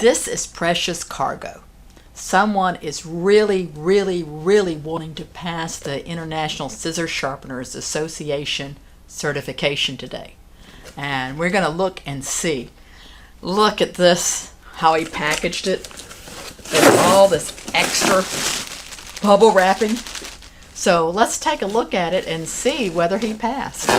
This is precious cargo. Someone is really, really, really wanting to pass the International Scissor Sharpeners Association certification today. And we're going to look and see. Look at this, how he packaged it. With all this extra bubble wrapping. So let's take a look at it and see whether he passed.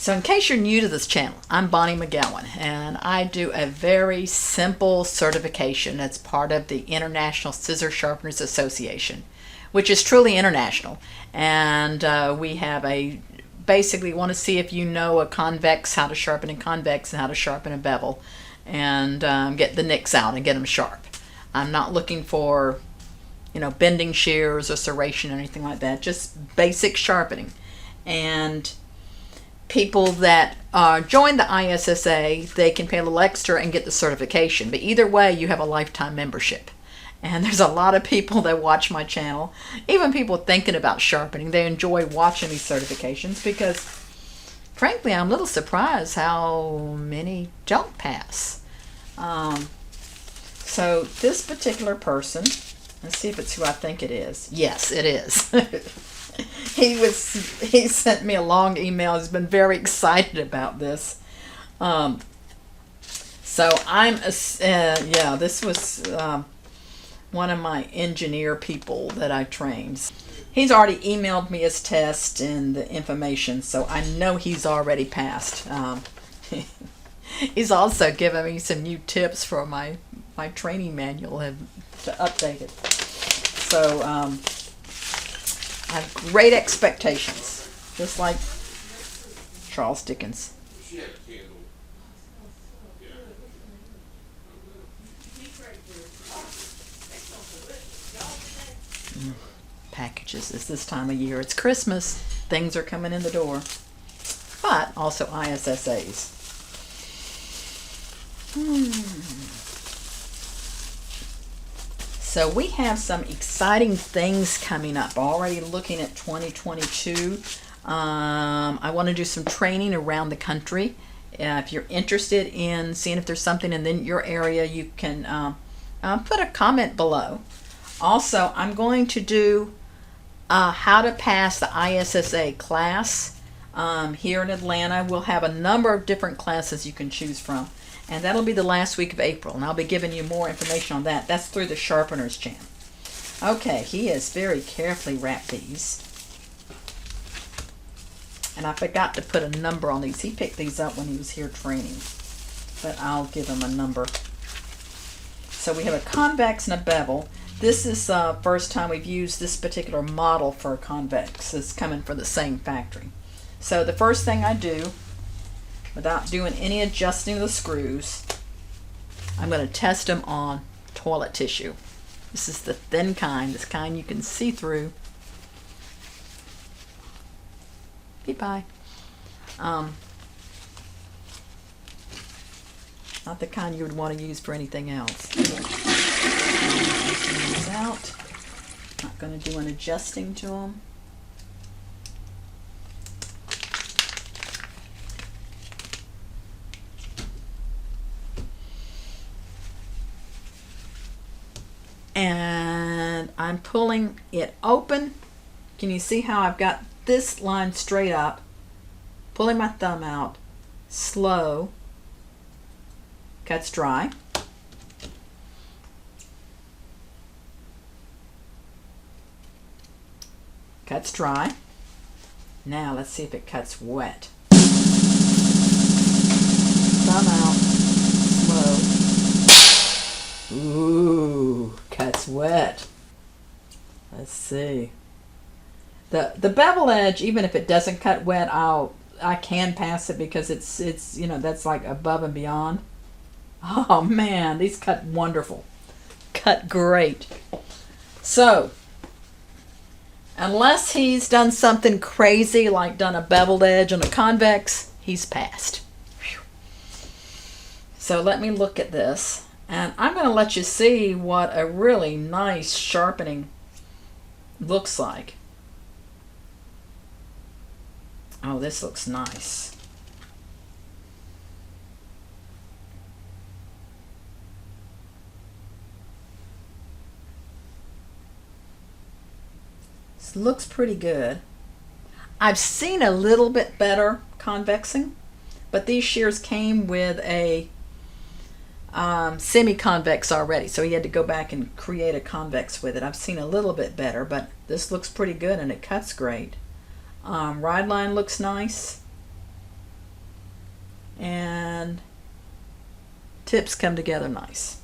So in case you're new to this channel, I'm Bonnie Megowan, and I do a very simple certification that's part of the International Scissor Sharpeners Association, which is truly international. And we have basically want to see if you know a convex, how to sharpen a convex, and how to sharpen a bevel, and get the nicks out and get them sharp. I'm not looking for, bending shears or serration or anything like that, just basic sharpening. And people that join the ISSA, they can pay a little extra and get the certification. But either way, you have a lifetime membership. And there's a lot of people that watch my channel, even people thinking about sharpening. They enjoy watching these certifications because, frankly, I'm a little surprised how many don't pass. So this particular person, let's see if it's who I think it is. Yes, it is. He sent me a long email. He's been very excited about this. So this was one of my engineer people that I trained. He's already emailed me his test and the information, so I know he's already passed. He's also given me some new tips for my training manual to update it. So I have great expectations, just like Charles Dickens. Packages. It's this time of year. It's Christmas. Things are coming in the door. But also ISSAs. So we have some exciting things coming up. Already looking at 2022. I want to do some training around the country. If you're interested in seeing if there's something in your area, you can put a comment below. Also, I'm going to do how to pass the ISSA class here in Atlanta. We'll have a number of different classes you can choose from. And that'll be the last week of April. And I'll be giving you more information on that. That's through the Sharpeners channel. Okay, he has very carefully wrapped these. And I forgot to put a number on these. He picked these up when he was here training. But I'll give him a number. So we have a convex and a bevel. This is the first time we've used this particular model for a convex. It's coming from the same factory. So the first thing I do, without doing any adjusting of the screws, I'm going to test them on toilet tissue. This is the thin kind, this kind you can see through. Bye. Not the kind you would want to use for anything else. These out. Not going to do an adjusting to them. And I'm pulling it open. Can you see how I've got this line straight up, pulling my thumb out, slow, cuts dry. Cuts dry. Now let's see if it cuts wet. Thumb out, slow. Ooh, cuts wet. Let's see. The bevel edge, even if it doesn't cut wet, I can pass it because it's that's like above and beyond. Oh man, these cut wonderful. Cut great. So, unless he's done something crazy like done a beveled edge on a convex, he's passed. Whew. So let me look at this And I'm going to let you see what a really nice sharpening looks like. Oh, this looks nice. This looks pretty good. I've seen a little bit better convexing, but these shears came with a semi-convex already, so he had to go back and create a convex with it. I've seen a little bit better, but this looks pretty good and it cuts great. Ride line looks nice, and tips come together nice.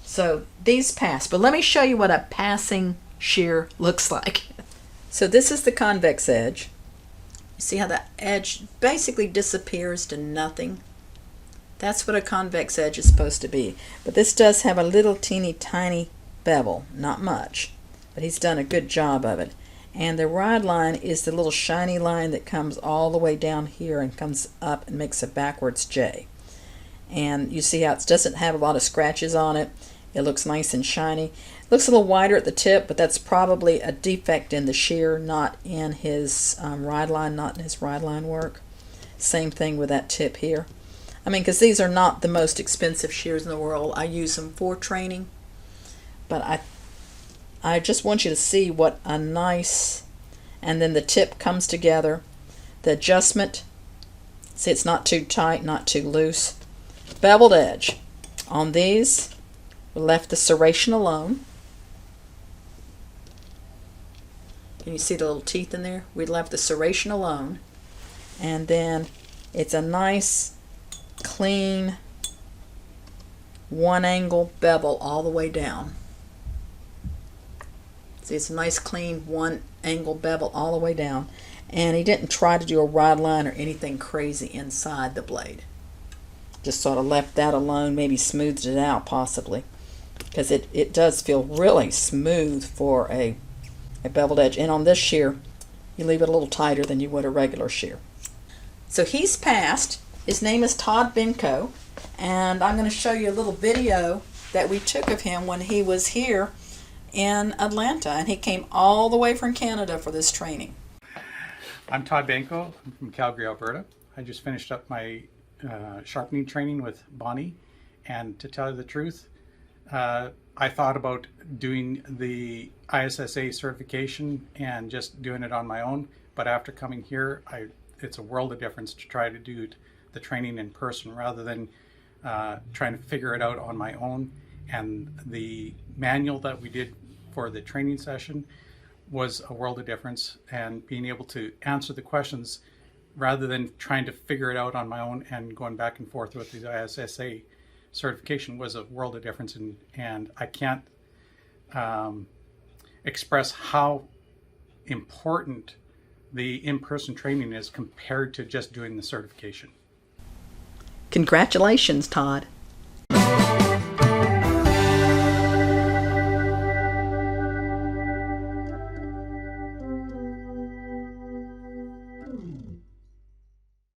So these pass, but let me show you what a passing shear looks like. So this is the convex edge. You see how that edge basically disappears to nothing? That's what a convex edge is supposed to be. But this does have a little teeny tiny bevel, not much, but he's done a good job of it. And the ride line is the little shiny line that comes all the way down here and comes up and makes a backwards J. And you see how it doesn't have a lot of scratches on it. It looks nice and shiny. It looks a little wider at the tip, but that's probably a defect in the shear, not in his ride line, not in his ride line work. Same thing with that tip here. I mean, because these are not the most expensive shears in the world. I use them for training, but I just want you to see what a nice, and then the tip comes together. The adjustment, see, it's not too tight, not too loose. Beveled edge. On these, we left the serration alone. Can you see the little teeth in there? We left the serration alone. And then it's a nice, clean, one angle bevel all the way down. See, it's a nice clean one angle bevel all the way down, and he didn't try to do a ride line or anything crazy inside the blade. Just sort of left that alone, maybe smoothed it out possibly, because it does feel really smooth for a beveled edge. And on this shear, you leave it a little tighter than you would a regular shear. So he's passed. His name is Todd Benko, and I'm going to show you a little video that we took of him when he was here in Atlanta, and he came all the way from Canada for this training. I'm Todd Benko. I'm from Calgary, Alberta. I just finished up my sharpening training with Bonnie, and to tell you the truth, I thought about doing the ISSA certification and just doing it on my own, but after coming here, it's a world of difference to try to do the training in person rather than trying to figure it out on my own. And the manual that we did for the training session was a world of difference, and being able to answer the questions rather than trying to figure it out on my own and going back and forth with the ISSA certification was a world of difference. And I can't express how important the in-person training is compared to just doing the certification. Congratulations, Todd.